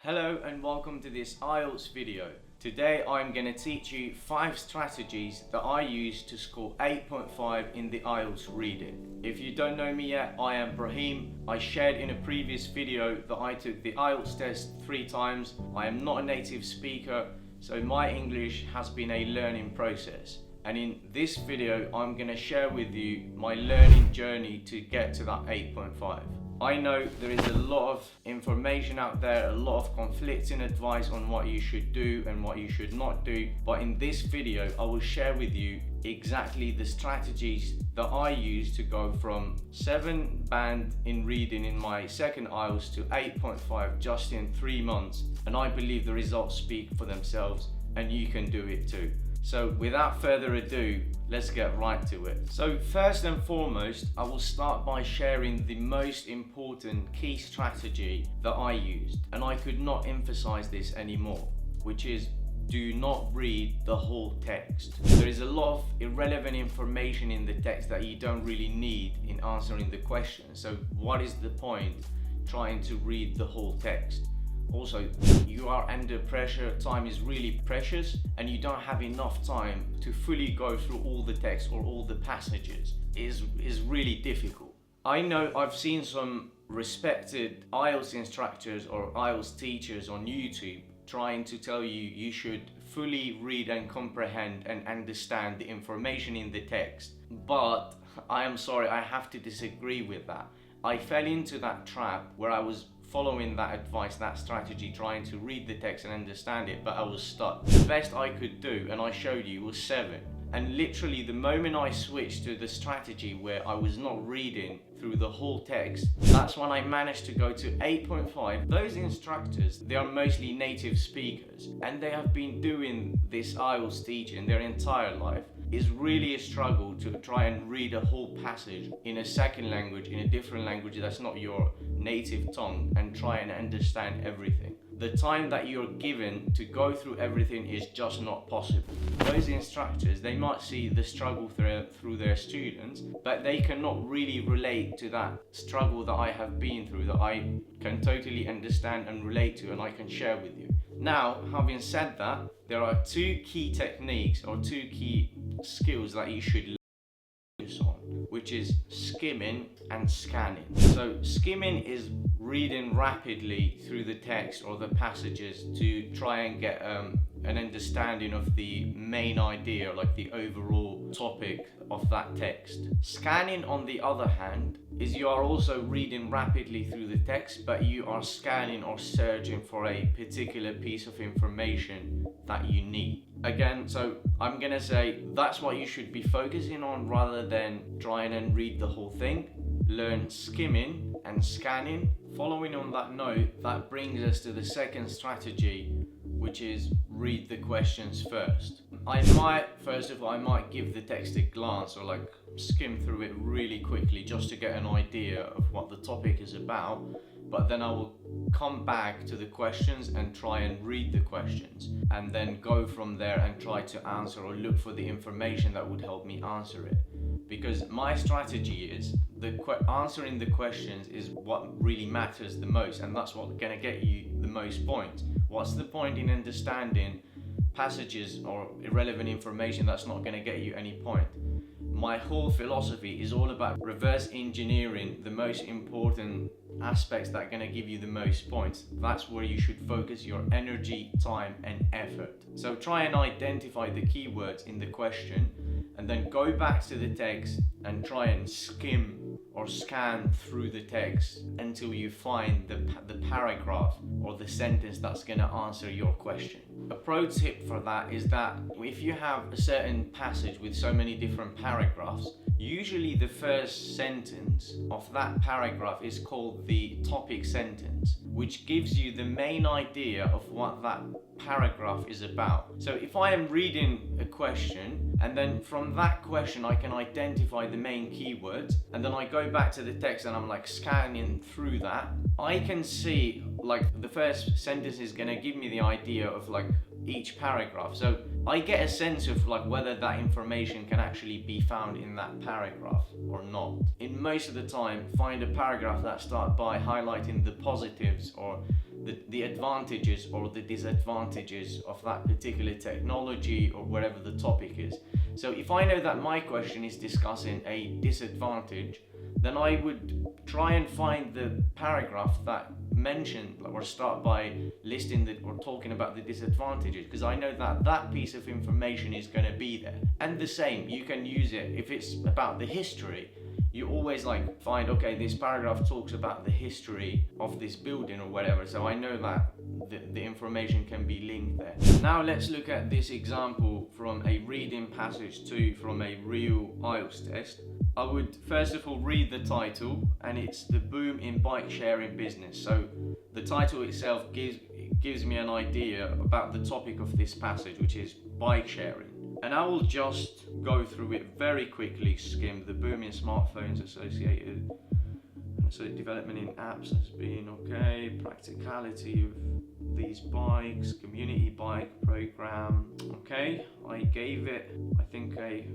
Hello and welcome to this IELTS video. Today I'm going to teach you 5 strategies that I use to score 8.5 in the IELTS reading. If you don't know me yet, I am Brahim. I shared in a previous video that I took the IELTS test 3 times. I am not a native speaker, so my English has been a learning process. And in this video I'm going to share with you my learning journey to get to that 8.5. I know there is a lot of information out there, a lot of conflicting advice on what you should do and what you should not do, but in this video I will share with you exactly the strategies that I use to go from 7 band in reading in my second IELTS to 8.5 just in 3 months, and I believe the results speak for themselves and you can do it too. So without further ado, let's get right to it. So first and foremost, I will start by sharing the most important key strategy that I used, and I could not emphasize this anymore, which is do not read the whole text. There is a lot of irrelevant information in the text that you don't really need in answering the question. So what is the point trying to read the whole text? Also, you are under pressure, time is really precious, and you don't have enough time to fully go through all the text or all the passages. It is really difficult. I know I've seen some respected IELTS instructors or IELTS teachers on YouTube trying to tell you you should fully read and comprehend and understand the information in the text, but I am sorry, I have to disagree with that. I fell into that trap where I was following that advice, that strategy, trying to read the text and understand it, but I was stuck. The best I could do, and I showed you, was 7. And literally the moment I switched to the strategy where I was not reading through the whole text, that's when I managed to go to 8.5. Those instructors, they are mostly native speakers, and they have been doing this IELTS teaching their entire life. It's really a struggle to try and read a whole passage in a second language, in a different language that's not your native tongue, and try and understand everything. The time that you're given to go through everything is just not possible. Those instructors, they might see the struggle through their students, but they cannot really relate to that struggle that I have been through, that I can totally understand and relate to, and I can share with you. Now, having said that, there are 2 key techniques or 2 key skills that you should focus on, which is skimming and scanning. So skimming is reading rapidly through the text or the passages to try and get an understanding of the main idea, like the overall topic of that text. Scanning, on the other hand, is you are also reading rapidly through the text, but you are scanning or searching for a particular piece of information that you need. Again, so I'm gonna say that's what you should be focusing on rather than trying and read the whole thing. Learn skimming and scanning. Following on that note, that brings us to the second strategy, which is read the questions first. I might give the text a glance or like skim through it really quickly just to get an idea of what the topic is about, but then I will come back to the questions and try and read the questions, and then go from there and try to answer or look for the information that would help me answer it. Because my strategy is answering the questions is what really matters the most, and that's what's gonna get you the most points. What's the point in understanding passages or irrelevant information that's not gonna get you any point? My whole philosophy is all about reverse engineering the most important aspects that are going to give you the most points. That's where you should focus your energy, time and effort. So try and identify the keywords in the question, and then go back to the text and try and skim or scan through the text until you find the paragraph or the sentence that's going to answer your question. A pro tip for that is that if you have a certain passage with so many different paragraphs, usually the first sentence of that paragraph is called the topic sentence, which gives you the main idea of what that paragraph is about. So if I am reading a question, and then from that question I can identify the main keywords, and then I go back to the text and I'm like scanning through that, I can see like the first sentence is gonna give me the idea of like each paragraph. So I get a sense of like whether that information can actually be found in that paragraph or not. In most of the time, find a paragraph that starts by highlighting the positives or the advantages or the disadvantages of that particular technology or whatever the topic is. So if I know that my question is discussing a disadvantage, then I would try and find the paragraph that mentioned or start by listing or talking about the disadvantages, because I know that that piece of information is going to be there. And the same, you can use it if it's about the history. You always find, okay, this paragraph talks about the history of this building or whatever, so I know that the information can be linked there. Now let's look at this example from a reading passage 2 from a real IELTS test. I would first of all read the title, and it's The Boom in Bike Sharing Business. So the title itself gives me an idea about the topic of this passage, which is bike sharing. And I will just go through it very quickly, skim. The boom in smartphones associated, so development in apps has been okay, practicality of these bikes, community bike program, okay. I gave it, I think, a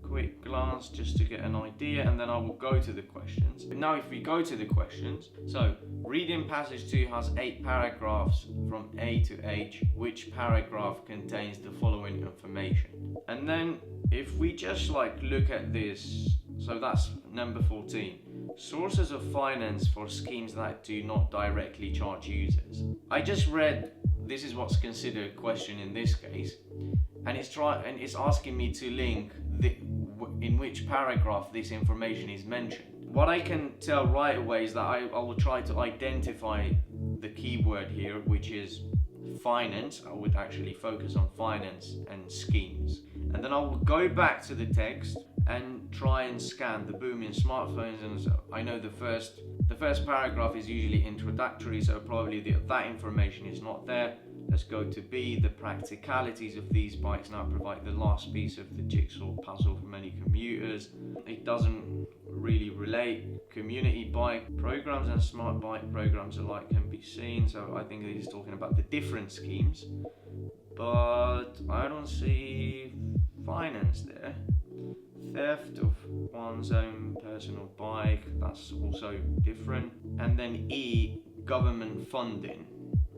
quick glance just to get an idea, and then I will go to the questions. Now if we go to the questions, so reading passage 2 has 8 paragraphs from A to H. Which paragraph contains the following information? And then if we just look at this, so that's number 14. Sources of finance for schemes that do not directly charge users. I just read, this is what's considered a question in this case, and it's asking me to link in which paragraph this information is mentioned. What I can tell right away is that I will try to identify the keyword here, which is finance. I would actually focus on finance and schemes, and then I will go back to the text and try and scan the boom in smartphones. And so I know the first paragraph is usually introductory, so probably that information is not there. Let's go to B. The practicalities of these bikes now provide the last piece of the jigsaw puzzle for many commuters. It doesn't really relate. Community bike programs and smart bike programs alike can be seen. So I think this is talking about the different schemes, but I don't see finance there. Theft of one's own personal bike, that's also different. And then E, government funding.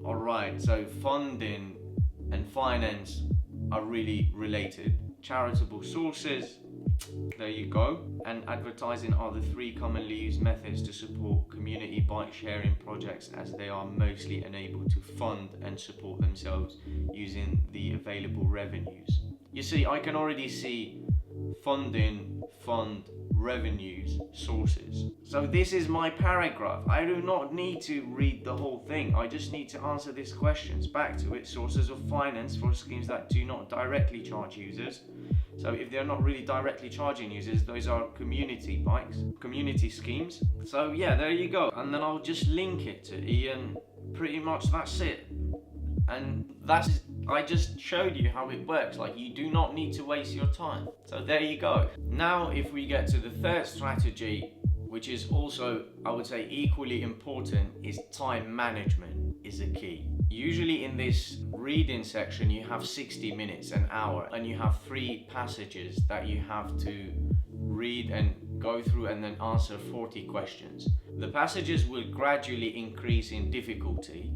Alright, so funding and finance are really related. Charitable sources, there you go. And advertising are the 3 commonly used methods to support community bike sharing projects, as they are mostly unable to fund and support themselves using the available revenues. You see, I can already see funding, fund, revenues, sources. So this is my paragraph. I do not need to read the whole thing. I just need to answer these questions. Back to it. Sources of finance for schemes that do not directly charge users. So if they're not really directly charging users, those are community bikes, community schemes. So yeah, there you go. And then I'll just link it to E, and pretty much that's it. And I just showed you how it works. You do not need to waste your time. So there you go. Now if we get to the third strategy, which is also, I would say, equally important, is time management is a key. Usually in this reading section you have 60 minutes, an hour, and you have 3 passages that you have to read and go through and then answer 40 questions. The passages will gradually increase in difficulty,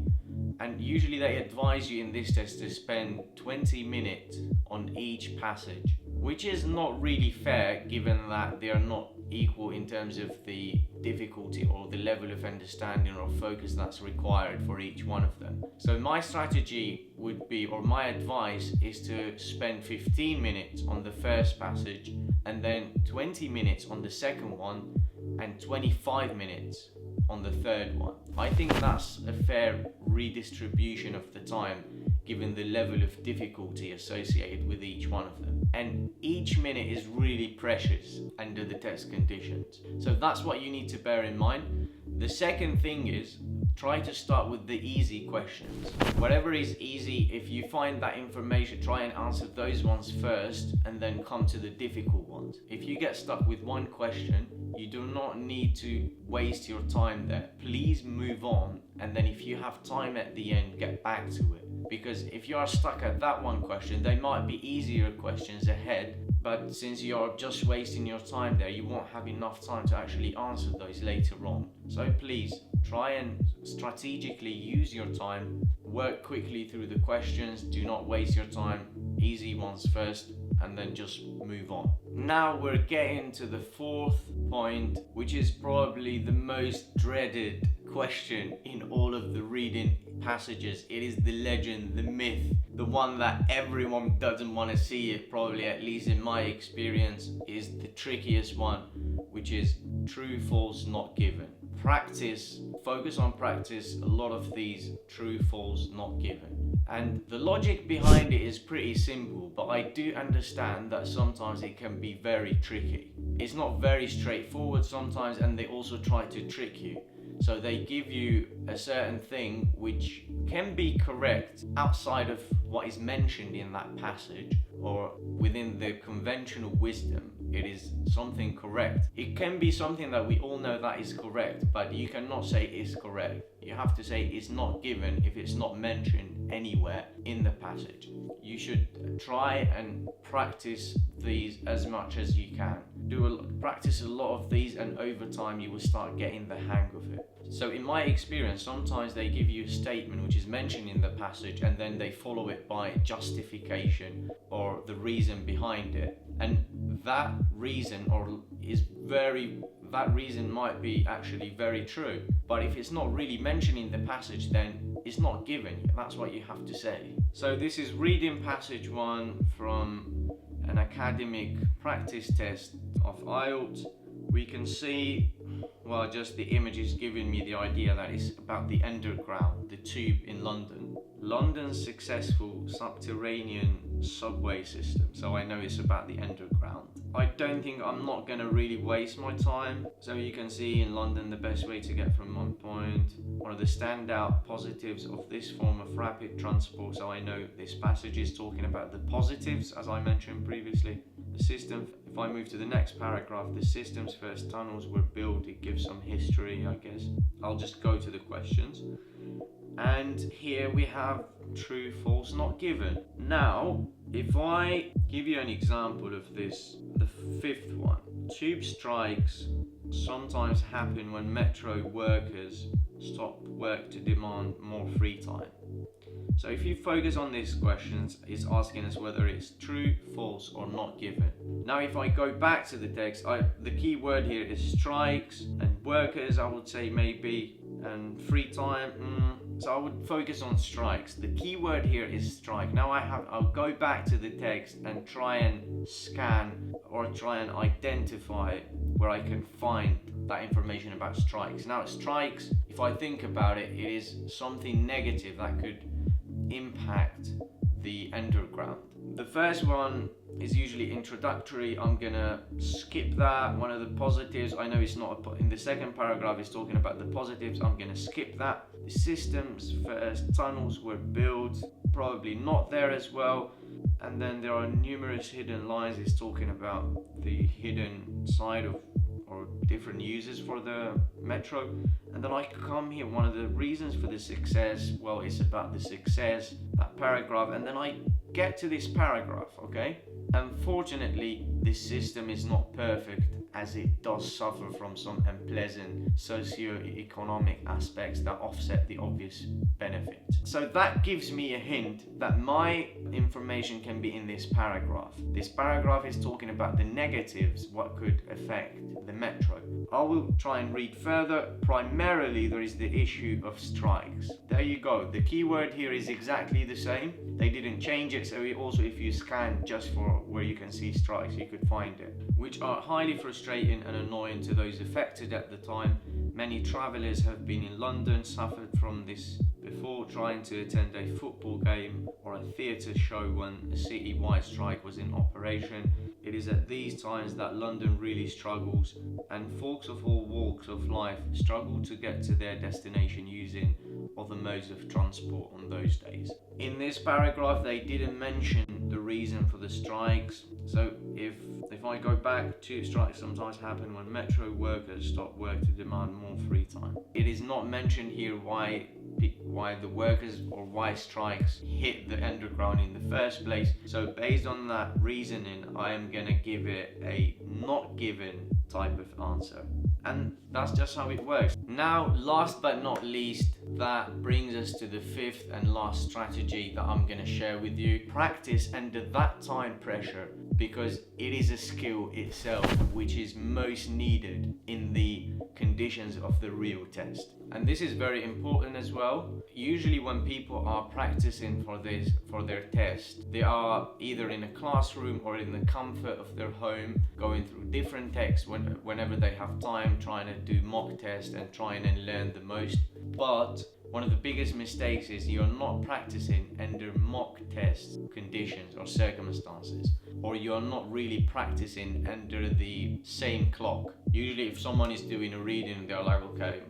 and usually they advise you in this test to spend 20 minutes on each passage, which is not really fair given that they are not equal in terms of the difficulty or the level of understanding or focus that's required for each one of them. So my strategy would be, or my advice is, to spend 15 minutes on the first passage, and then 20 minutes on the second one, and 25 minutes on the third one. I think that's a fair redistribution of the time given the level of difficulty associated with each one of them. And each minute is really precious under the test conditions. So that's what you need to bear in mind. The second thing is, try to start with the easy questions. Whatever is easy, if you find that information, try and answer those ones first and then come to the difficult ones. If you get stuck with one question, you do not need to waste your time there. Please move on, and then if you have time at the end, get back to it. Because if you are stuck at that one question, there might be easier questions ahead, but since you're just wasting your time there, you won't have enough time to actually answer those later on. So please try and strategically use your time, work quickly through the questions, do not waste your time, easy ones first, and then just move on. Now we're getting to the fourth point, which is probably the most dreaded question in all of the reading passages. It is the legend, the myth, the one that everyone doesn't want to see it, probably, at least in my experience, is the trickiest one, which is true, false, not given. Practice, focus on practice a lot of these true, false, not given. And the logic behind it is pretty simple, but I do understand that sometimes it can be very tricky. It's not very straightforward sometimes, and they also try to trick you. So they give you a certain thing which can be correct outside of what is mentioned in that passage, or within the conventional wisdom. It is something correct. It can be something that we all know that is correct, but you cannot say it's correct. You have to say it's not given if it's not mentioned anywhere in the passage. You should try and practice these as much as you can. Practice a lot of these, and over time you will start getting the hang of it. So in my experience, sometimes they give you a statement which is mentioned in the passage, and then they follow it by justification or the reason behind it. And that reason might be actually very true. But if it's not really mentioned in the passage, then it's not given. That's what you have to say. So this is reading passage 1 from an academic practice test of IELTS. We can see, well, just the image is giving me the idea that it's about the underground, the tube in London. London's successful subterranean subway system. So I know it's about the underground. I'm not going to really waste my time. So you can see in London, the best way to get from one point. One of the standout positives of this form of rapid transport. So I know this passage is talking about the positives, as I mentioned previously. The system, if I move to the next paragraph, the system's first tunnels were built. It gives some history, I guess. I'll just go to the questions. And here we have true, false, not given. Now, if I give you an example of this, the fifth one. Tube strikes sometimes happen when metro workers stop work to demand more free time. So if you focus on these questions, it's asking us whether it's true, false, or not given. Now if I go back to the text, the key word here is strikes, and workers I would say maybe, and free time, so I would focus on strikes. The key word here is strike. Now I'll go back to the text and try and scan or try and identify where I can find that information about strikes. Now strikes, if I think about it, it is something negative that could impact the underground. The first one is usually introductory. I'm gonna skip that. One of the positives, I know it's not in the second paragraph, it's talking about the positives. I'm gonna skip that. The system's first tunnels were built, probably not there as well. And then there are numerous hidden lines. It's talking about the hidden side of or different uses for the metro. And then I come here, one of the reasons for the success, well, it's about the success, that paragraph, and then I get to this paragraph, okay? Unfortunately, this system is not perfect, as it does suffer from some unpleasant socio-economic aspects that offset the obvious benefit. So that gives me a hint that my information can be in this paragraph. This paragraph is talking about the negatives, what could affect the metro. I will try and read further. Primarily, there is the issue of strikes. There you go. The keyword here is exactly the same. They didn't change it, so also if you scan just for where you can see strikes, you could find it, which are highly frustrating and annoying to those affected at the time. Many travellers have been in London, suffered from this before trying to attend a football game or a theatre show when a city-wide strike was in operation. It is at these times that London really struggles, and folks of all walks of life struggle to get to their destination using other modes of transport on those days. In this paragraph, they didn't mention the reason for the strikes. So if I go back to strikes sometimes happen when metro workers stop work to demand more free time. It is not mentioned here why the workers or why strikes hit the underground in the first place. So based on that reasoning, I am gonna give it a not given type of answer. and that's just how it works. Now, last but not least, that brings us to the fifth and last strategy that I'm going to share with you. Practice under that time pressure, because it is a skill itself which is most needed in the conditions of the real test. And this is very important as well. Usually when people are practicing for their test, they are either in a classroom or in the comfort of their home, going through different texts whenever they have time, trying to do mock tests and trying and learn the most. But one of the biggest mistakes is you're not practicing under mock test conditions or circumstances, or you're not really practicing under the same clock. Usually if someone is doing a reading, they're like, okay,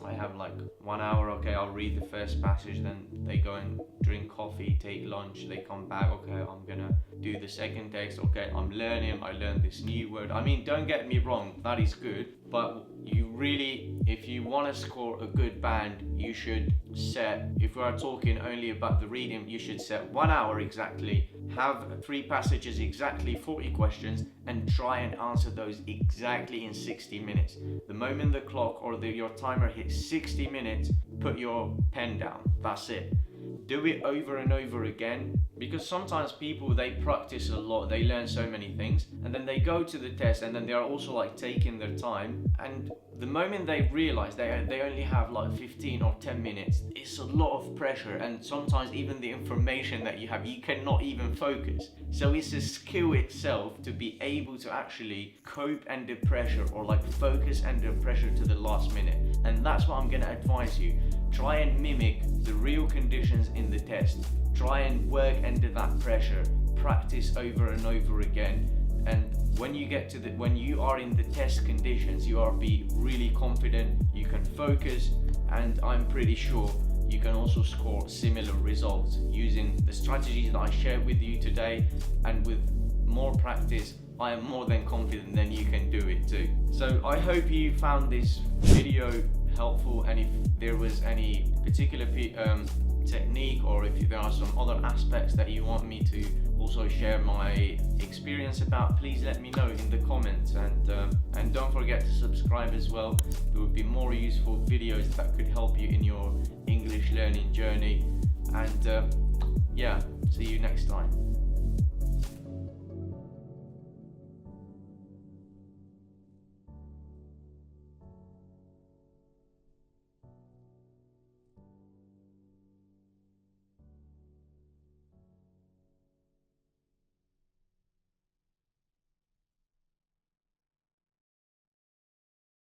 I have like 1 hour, okay, I'll read the first passage, then they go and drink coffee, take lunch, they come back, okay, I'm gonna do the second text, okay, I'm learning, I learned this new word. I mean, don't get me wrong, that is good, but you really, if you want to score a good band, you should set, if we are talking only about the reading, you should set 1 hour exactly, have 3 passages exactly, 40 questions, and try and answer those exactly in 60 minutes. The moment the clock or your timer hits 60 minutes, put your pen down. That's it. Do it over and over again, because sometimes people, they practice a lot, they learn so many things, and then they go to the test, and then they are also like taking their time, and the moment they realize they only have like 15 or 10 minutes, it's a lot of pressure, and sometimes even the information that you have, you cannot even focus. So it's a skill itself to be able to actually cope under pressure, or like focus under pressure to the last minute. And that's what I'm going to advise you. Try and mimic the real conditions in the test. Try and work under that pressure. Practice over and over again. And when you are in the test conditions, you are be really confident, you can focus, and I'm pretty sure you can also score similar results using the strategies that I shared with you today. And with more practice, I am more than confident that you can do it too. So I hope you found this video helpful, and if there was any particular technique, or if there are some other aspects that you want me to also share my experience about, please let me know in the comments, and don't forget to subscribe as well. There would be more useful videos that could help you in your English learning journey, and yeah, see you next time.